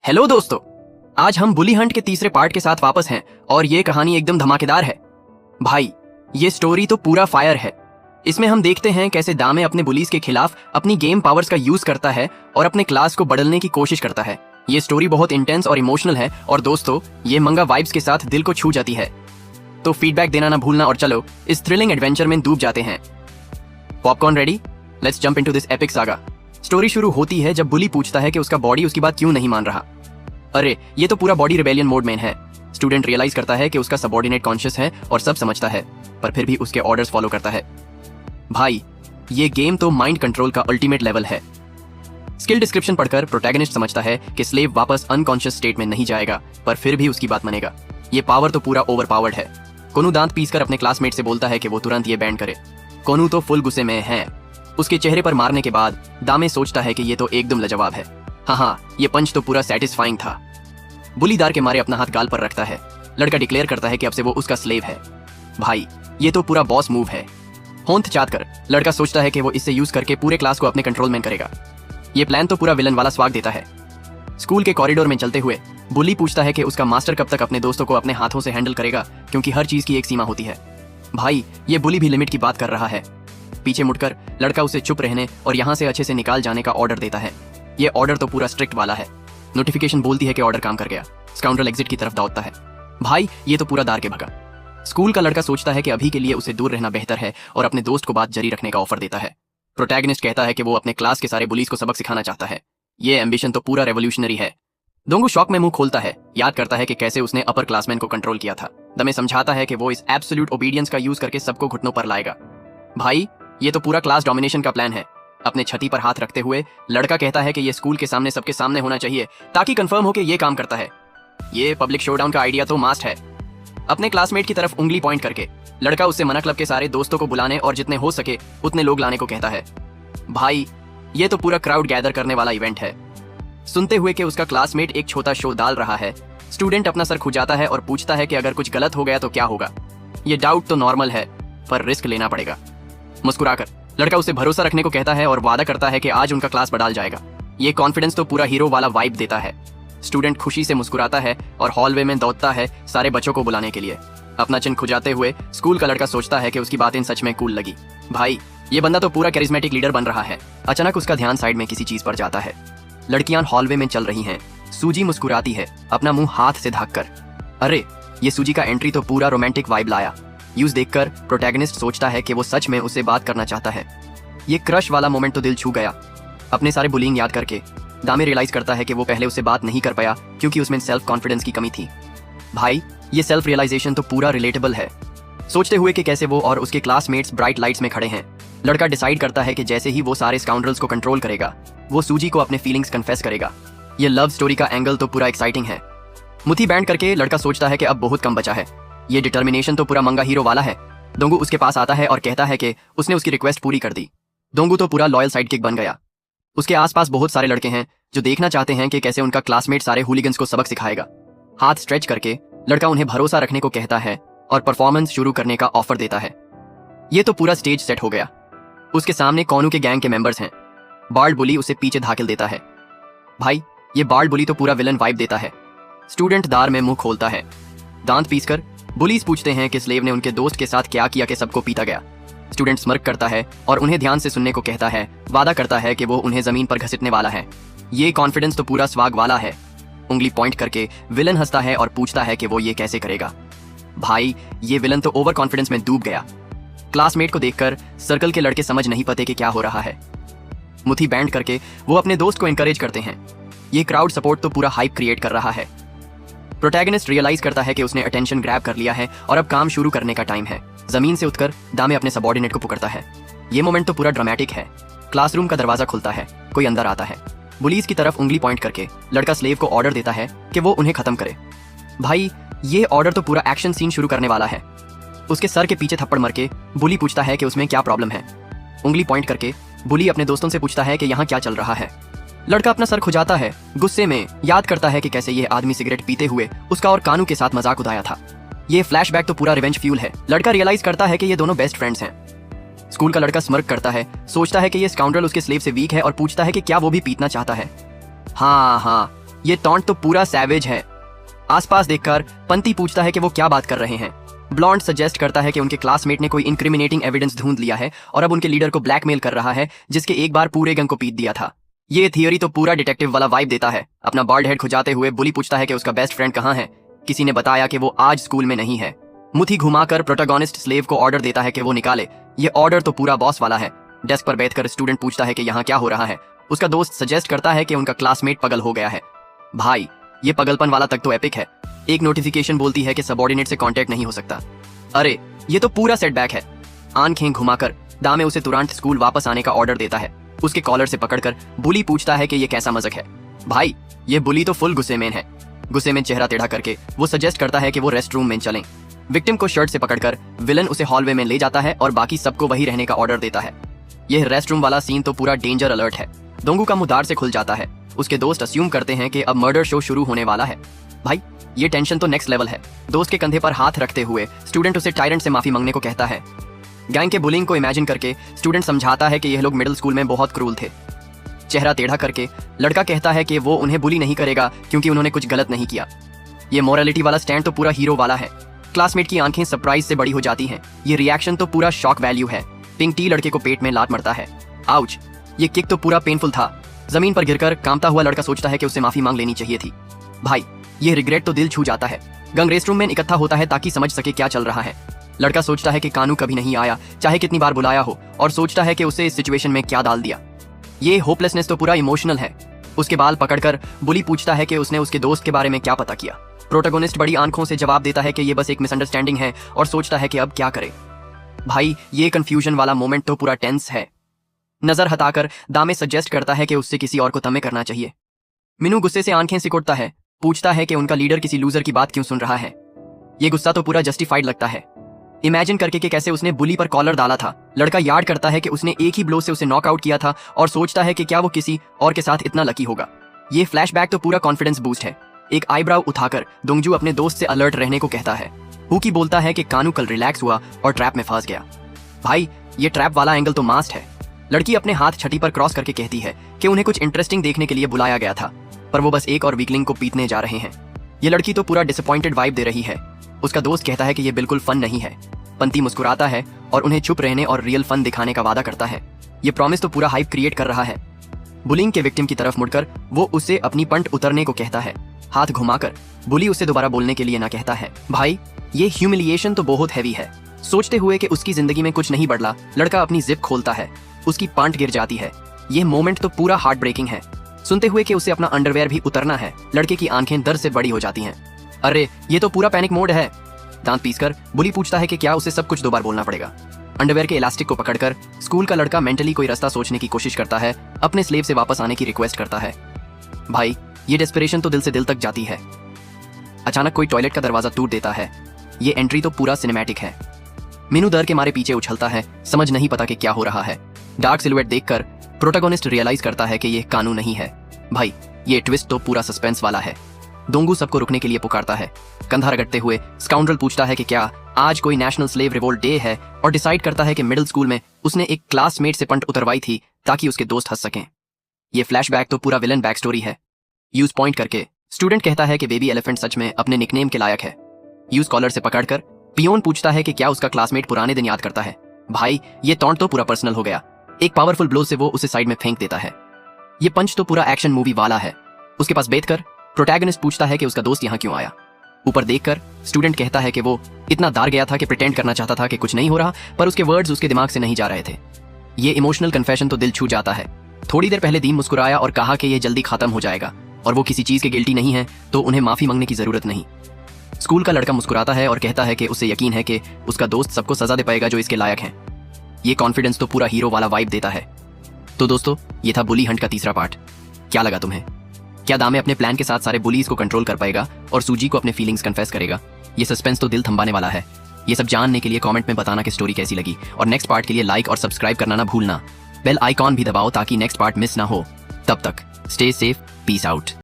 Hello दोस्तों, आज हम बुली हंट के तीसरे पार्ट के साथ वापस हैं और ये कहानी एकदम धमाकेदार है। भाई, ये स्टोरी तो पूरा फायर है। इसमें हम देखते हैं कैसे दामे अपने बुलीज के खिलाफ अपनी गेम पावर्स का यूज करता है और अपने क्लास को बदलने की कोशिश करता है। ये स्टोरी बहुत इंटेंस और इमोशनल है और दोस्तों, ये मंगा वाइब्स के साथ दिल को छू जाती है। तो फीडबैक देना ना भूलना और चलो इस थ्रिलिंग एडवेंचर में डूब जाते हैं। Popcorn ready? Let's jump into this epic saga. Story शुरू होती है जब बुली पूछता है कि उसका बॉडी उसकी बात क्यों नहीं मान रहा। अरे, ये तो पूरा बॉडी रिबेलियन मोड में है। स्टूडेंट रियलाइज करता है कि उसका सबऑर्डिनेट कॉन्शियस है और सब समझता है, पर फिर भी उसके ऑर्डर्स फॉलो करता है। भाई, ये गेम तो माइंड कंट्रोल का अल्टीमेट लेवल है। स्किल डिस्क्रिप्शन पढ़कर प्रोटैगनिस्ट समझता है कि स्लेव वापस अनकॉन्शियस स्टेट में नहीं जाएगा, पर फिर भी उसकी बात मानेगा। ये पावर तो पूरा ओवरपावर्ड है। कोनू दांत पीसकर अपने क्लासमेट से बोलता है कि वो तुरंत ये बैंड करे। कोनू तो फुल गुस्से में है। उसके चेहरे पर मारने के बाद दामे सोचता है कि ये तो एकदम लाजवाब है। हाँ, ये पंच तो पूरा सेटिस्फाइंग था। बुली दार के मारे अपना हाथ गाल पर रखता है। लड़का डिक्लेयर करता है कि अब से वो उसका स्लेव है। भाई, ये तो पूरा बॉस मूव है। होंठ चाट कर लड़का सोचता है कि वो इससे यूज करके पूरे क्लास को अपने कंट्रोल में करेगा। ये प्लान तो पूरा विलन वाला स्वाग देता है। स्कूल के कॉरिडोर में चलते हुए बुली पूछता है कि उसका मास्टर कब तक अपने दोस्तों को अपने हाथों से हैंडल करेगा, क्योंकि हर चीज की एक सीमा होती है। भाई, ये बुली भी लिमिट की बात कर रहा है। पीछे मुड़कर लड़का उसे चुप रहने और यहाँ से अच्छे से निकाल जाने का ऑर्डर देता है। ये ऑर्डर तो पूरा स्ट्रिक्ट वाला है। नोटिफिकेशन बोलती है कि ऑर्डर काम कर गया। स्काउंड्रल एग्जिट की तरफ दौड़ता है। भाई, ये तो पूरा दार के भगा। स्कूल का लड़का सोचता है कि अभी के लिए उसे दूर रहना बेहतर है और अपने दोस्त को बात जारी रखने का ऑफर देता है। प्रोटैगनिस्ट कहता है कि वो अपने क्लास के सारे बुलीज को सबक सिखाना चाहता है। ये एम्बिशन तो पूरा रेवोल्यूशनरी है। दोंगू शॉक में मुंह खोलता है, याद करता है कि कैसे उसने अपर क्लासमैन को कंट्रोल किया था। दमे समझाता है कि वो इस एब्सोल्यूट ओबीडियंस का यूज करके सबको घुटनों पर लाएगा। भाई, ये तो पूरा क्लास डोमिनेशन का प्लान है। अपने छाती पर हाथ रखते हुए लड़का कहता है कि ये स्कूल के सामने सबके सामने होना चाहिए ताकि कंफर्म हो कि ये काम करता है। ये पब्लिक शोडाउन का आइडिया तो मास्ट है। अपने क्लासमेट की तरफ उंगली पॉइंट करके लड़का उससे मना क्लब के सारे दोस्तों को बुलाने और जितने हो सके उतने लोग लाने को कहता है। भाई, ये तो पूरा क्राउड गैदर करने वाला इवेंट है। सुनते हुए कि उसका क्लासमेट एक छोटा शो डाल रहा है, स्टूडेंट अपना सर खुजाता है और पूछता है कि अगर कुछ गलत हो गया तो क्या होगा। ये डाउट तो नॉर्मल है, पर रिस्क लेना पड़ेगा। मुस्कुराकर लड़का उसे भरोसा रखने को कहता है और वादा करता है कि आज उनका क्लास बदल जाएगा। ये कॉन्फिडेंस तो पूरा हीरो वाला वाइब देता है। स्टूडेंट खुशी से मुस्कुराता है और हॉलवे में दौड़ता है सारे बच्चों को बुलाने के लिए। अपना चिन खुजाते हुए स्कूल का लड़का सोचता है कि उसकी बातें सच में कूल लगी। भाई, ये बंदा तो पूरा कैरिज्मेटिक लीडर बन रहा है। अचानक उसका ध्यान साइड में किसी चीज पर जाता है। लड़कियां हॉलवे में चल रही हैं। सूजी मुस्कुराती है, अपना मुंह हाथ से ढककर। अरे, ये सूजी का एंट्री तो पूरा रोमांटिक वाइब लाया। यूज देखकर प्रोटैगनिस्ट सोचता है कि वो सच में उससे बात करना चाहता है। ये क्रश वाला मोमेंट तो दिल छू गया। अपने सारे बुलिंग याद करके दामे रियलाइज करता है कि वो पहले उससे बात नहीं कर पाया क्योंकि उसमें सेल्फ कॉन्फिडेंस की कमी थी। भाई, ये सेल्फ रियलाइजेशन तो पूरा रिलेटेबल है। सोचते हुए कि कैसे वो और उसके क्लासमेट्स ब्राइट लाइट्स में खड़े हैं, लड़का डिसाइड करता है कि जैसे ही वो सारे स्काउंड्रल्स को कंट्रोल करेगा, वो सूजी को अपने फीलिंग्स कन्फेस करेगा। ये लव स्टोरी का एंगल तो पूरा एक्साइटिंग है। मुट्ठी बैंड करके लड़का सोचता है कि अब बहुत कम बचा है। ये डिटर्मिनेशन तो पूरा मंगा हीरो वाला है। दोंगू उसके पास आता है और कहता है कि उसने उसकी रिक्वेस्ट पूरी कर दी। दोंगू तो पूरा लॉयल साइडकिक बन गया। उसके आसपास बहुत सारे लड़के हैं जो देखना चाहते हैं कि कैसे उनका क्लासमेट सारे हुलिगन्स को सबक सिखाएगा। हाथ स्ट्रेच करके लड़का उन्हें भरोसा रखने को कहता है और परफॉर्मेंस शुरू करने का ऑफर देता है। ये तो पूरा स्टेज सेट हो गया। उसके सामने कोनू के गैंग के मेंबर्स हैं। बार्ड बुली उसे पीछे धाकेल देता है। भाई, ये बार्ड बुली तो पूरा विलन वाइब देता है। स्टूडेंट दार में मुंह खोलता है। दांत पीसकर बुलीज पूछते हैं कि स्लेव ने उनके दोस्त के साथ क्या किया कि सबको पीता गया। स्टूडेंट स्मर्क करता है और उन्हें ध्यान से सुनने को कहता है। वादा करता है कि वो उन्हें जमीन पर घसीटने वाला है। ये कॉन्फिडेंस तो पूरा स्वाग वाला है। उंगली पॉइंट करके विलन हंसता है और पूछता है कि वो ये कैसे करेगा। भाई, ये विलन तो ओवर कॉन्फिडेंस में डूब गया। क्लासमेट को देखकर सर्कल के लड़के समझ नहीं पाते कि क्या हो रहा है। मुट्ठी बैंड करके वो अपने दोस्त को एनकरेज करते हैं। ये क्राउड सपोर्ट तो पूरा हाइप क्रिएट कर रहा है। प्रोटैगनिस्ट रियलाइज करता है कि उसने अटेंशन ग्रैब कर लिया है और अब काम शुरू करने का टाइम है। जमीन से उठकर दामे अपने सबऑर्डिनेट को पकड़ता है। ये मोमेंट तो पूरा ड्रामेटिक है। क्लासरूम का दरवाजा खुलता है, कोई अंदर आता है। बुलीज की तरफ उंगली पॉइंट करके लड़का स्लेव को ऑर्डर देता है कि वो उन्हें खत्म करे। भाई, ये ऑर्डर तो पूरा एक्शन सीन शुरू करने वाला है। उसके सर के पीछे थप्पड़ मार के बुली पूछता है कि उसमें क्या प्रॉब्लम है। उंगली पॉइंट करके बुली अपने दोस्तों से पूछता है कि यहाँ क्या चल रहा है। लड़का अपना सर खुजाता है, गुस्से में याद करता है कि कैसे ये आदमी सिगरेट पीते हुए उसका और कानू के साथ मजाक उड़ाया था। ये फ्लैशबैक तो पूरा रिवेंज फ्यूल है। लड़का रियलाइज करता है कि ये दोनों बेस्ट फ्रेंड्स हैं। स्कूल का लड़का स्मर्क करता है, सोचता है कि ये स्काउंड्रल उसके स्लेव से वीक है और पूछता है कि क्या वो भी पीटना चाहता है। हाँ, ये टॉन्ट तो पूरा सैवेज है। आसपास देखकर पंती पूछता है कि वो क्या बात कर रहे हैं। ब्लॉन्ड सजेस्ट करता है कि उनके क्लासमेट ने कोई इंक्रिमिनेटिंग एविडेंस ढूंढ लिया है और अब उनके लीडर को ब्लैकमेल कर रहा है, जिसके एक बार पूरे गैंग को पीट दिया था। ये थियोरी तो पूरा डिटेक्टिव वाला वाइब देता है। अपना बॉल्ड हेड खुजाते हुए बुली पूछता है कि उसका बेस्ट फ्रेंड कहाँ है। किसी ने बताया कि वो आज स्कूल में नहीं है। मुट्ठी घुमाकर प्रोटोगोनिस्ट स्लेव को ऑर्डर देता है कि वो निकाले। ये ऑर्डर तो पूरा बॉस वाला है। डेस्क पर बैठकर स्टूडेंट पूछता है कि यहाँ क्या हो रहा है। उसका दोस्त सजेस्ट करता है कि उनका क्लासमेट पगल हो गया है। भाई, ये पगलपन वाला तक तो एपिक है। एक नोटिफिकेशन बोलती है कि सबऑर्डिनेट से कांटेक्ट नहीं हो सकता। अरे, ये तो पूरा सेटबैक है। आंखें घुमाकर दामे उसे तुरंत स्कूल वापस आने का ऑर्डर देता है। उसके कॉलर से पकड़कर बुली पूछता है कि ये कैसा मजाक है। भाई, ये बुली तो फुल गुस्से में है। गुस्से में चेहरा टेढ़ा करके वो सजेस्ट करता है कि वो रेस्ट रूम में चलें। विक्टिम को शर्ट से पकड़कर विलन उसे हॉलवे में ले जाता है और बाकी सबको वही रहने का ऑर्डर देता है। यह रेस्ट रूम वाला सीन तो पूरा डेंजर अलर्ट है। दोंगू का मुंह दार से खुल जाता है। उसके दोस्त अस्यूम करते हैं कि अब मर्डर शो शुरू होने वाला है। भाई, ये टेंशन तो नेक्स्ट लेवल है। दोस्त के कंधे पर हाथ रखते हुए स्टूडेंट उसे टायरेंट से माफी मांगने को कहता है। गैंग के बुलिंग को इमेजिन करके स्टूडेंट समझाता है कि यह लोग मिडिल स्कूल में बहुत क्रूल थे। चेहरा टेढ़ा करके लड़का कहता है कि वो उन्हें बुली नहीं करेगा क्योंकि उन्होंने कुछ गलत नहीं किया। ये मोरालिटी वाला स्टैंड तो पूरा हीरो वाला है। क्लासमेट की आंखें सरप्राइज से बड़ी हो जाती हैं। ये रिएक्शन तो पूरा शॉक वैल्यू है। पिंक टी लड़के को पेट में लात मरता है। आउच, ये किक तो पूरा पेनफुल था। जमीन पर गिरकर कांपता हुआ लड़का सोचता है कि उसे माफी मांग लेनी चाहिए थी। भाई, ये रिग्रेट तो दिल छू जाता है। गंग रेस्ट रूम में इकट्ठा होता है ताकि समझ सके क्या चल रहा है। लड़का सोचता है कि कानू कभी नहीं आया, चाहे कितनी बार बुलाया हो, और सोचता है कि उसे इस सिचुएशन में क्या डाल दिया। ये होपलेसनेस तो पूरा इमोशनल है। उसके बाल पकड़कर बुली पूछता है कि उसने उसके दोस्त के बारे में क्या पता किया। प्रोटोगोनिस्ट बड़ी आंखों से जवाब देता है कि ये बस एक मिसअंडरस्टैंडिंग है और सोचता है कि अब क्या करे। भाई, ये कंफ्यूजन वाला मोमेंट तो पूरा टेंस है। नजर हटाकर दामे सजेस्ट करता है कि उससे किसी और को तमे करना चाहिए। मिनू गुस्से से आंखें सिकुड़ता है, पूछता है कि उनका लीडर किसी लूजर की बात क्यों सुन रहा है। ये गुस्सा तो पूरा जस्टिफाइड लगता है। इमेजिन करके कि कैसे उसने बुली पर कॉलर डाला था। लड़का याद करता है कि उसने एक ही ब्लो से उसे नॉकआउट किया था और सोचता है कि क्या वो किसी और के साथ इतना लकी होगा। ये फ्लैशबैक तो पूरा कॉन्फिडेंस बूस्ट है। एक आईब्राउ उठाकर दोंगजू अपने दोस्त से अलर्ट रहने को कहता है। हुकी बोलता है कि कानू कल रिलैक्स हुआ और ट्रैप में फंस गया। भाई, ये ट्रैप वाला एंगल तो मास्ट है। लड़की अपने हाथ छठी पर क्रॉस करके कहती है कि उन्हें कुछ इंटरेस्टिंग देखने के लिए बुलाया गया था, पर वो बस एक और वीकलिंग को पीटने जा रहे हैं। ये लड़की तो पूरा डिसअपॉइंटेड वाइब दे रही है। उसका दोस्त कहता है कि ये बिल्कुल फन नहीं है। पंती मुस्कुराता है और उन्हें चुप रहने और रियल फन दिखाने का वादा करता है। ये प्रॉमिस तो पूरा हाइप क्रिएट कर रहा है। बुलिंग के विक्टिम की तरफ मुड़कर वो उसे अपनी पंट उतरने को कहता है। हाथ घुमाकर बुली उसे दोबारा बोलने के लिए ना कहता है। भाई, ये ह्यूमिलिएशन तो बहुत हैवी है। सोचते हुए कि उसकी जिंदगी में कुछ नहीं बढ़ला, लड़का अपनी जिप खोलता है। उसकी पंट गिर जाती है। ये मोमेंट तो पूरा हार्ट ब्रेकिंग है। सुनते हुए कि उसे अपना अंडरवेयर भी उतरना है, लड़के की आंखें दर्द से बड़ी हो जाती हैं। अरे, ये तो पूरा पैनिक मोड है। दांत पीसकर बुली पूछता है कि क्या उसे सब कुछ दो बार बोलना पड़ेगा। अंडरवेयर के इलास्टिक को पकड़कर स्कूल का लड़का मेंटली कोई रास्ता सोचने की कोशिश करता है। अपने स्लेव से वापस आने की रिक्वेस्ट करता है। भाई, ये डेस्परेशन तो दिल से दिल तक जाती है। अचानक कोई टॉयलेट का दरवाजा टूट देता है। ये एंट्री तो पूरा सिनेमैटिक है। मीनू डर के मारे पीछे उछलता है, समझ नहीं पता कि क्या हो रहा है। डार्क सिलुएट देखकर प्रोटोगोनिस्ट रियलाइज करता है कि ये कानू नहीं है। भाई, ये ट्विस्ट तो पूरा सस्पेंस वाला है। दोंगू सबको रुकने के लिए पुकारता है। कंधा रगड़ते हुए स्काउंड्रल पूछता है कि क्या आज कोई नेशनल स्लेव रिवोल्ट डे है, और डिसाइड करता है कि मिडिल स्कूल में उसने एक क्लासमेट से पंट उतरवाई थी ताकि उसके दोस्त हंस सकें। ये फ्लैशबैक तो पूरा विलन बैक स्टोरी है। यूज पॉइंट करके स्टूडेंट कहता है कि बेबी एलिफेंट सच में अपने निकनेम के लायक है। यूज कॉलर से पकड़कर पियोन पूछता है कि क्या उसका क्लासमेट पुराने दिन याद करता है। भाई, ये टॉन्ट तो पूरा पर्सनल हो गया। एक पावरफुल ब्लो से वो उसे साइड में फेंक देता है। ये पंच तो पूरा एक्शन मूवी वाला है। उसके पास बैठकर प्रोटैगनिस्ट पूछता है कि उसका दोस्त यहाँ क्यों आया। ऊपर देखकर स्टूडेंट कहता है कि वो इतना दार गया था कि प्रिटेंड करना चाहता था कि कुछ नहीं हो रहा, पर उसके वर्ड्स उसके दिमाग से नहीं जा रहे थे। ये इमोशनल कन्फेशन तो दिल छू जाता है। थोड़ी देर पहले दीम मुस्कुराया और कहा कि ये जल्दी खत्म हो जाएगा और वो किसी चीज के गिल्टी नहीं है, तो उन्हें माफी मांगने की जरूरत नहीं। स्कूल का लड़का मुस्कुराता है और कहता है कि उसे यकीन है कि उसका दोस्त सबको सजा दे पाएगा जो इसके लायक है। ये कॉन्फिडेंस तो पूरा हीरो वाला वाइब देता है। तो दोस्तों, ये था बुली हंट का तीसरा पार्ट। क्या लगा तुम्हें? क्या दामे अपने प्लान के साथ सारे बुलीज को कंट्रोल कर पाएगा और सूजी को अपने फीलिंग्स कन्फेस करेगा? ये सस्पेंस तो दिल थंबाने वाला है। ये सब जानने के लिए कमेंट में बताना कि स्टोरी कैसी लगी, और नेक्स्ट पार्ट के लिए लाइक और सब्सक्राइब करना ना भूलना। बेल आइकॉन भी दबाओ ताकि नेक्स्ट पार्ट मिस ना हो। तब तक स्टे सेफ, पीस आउट।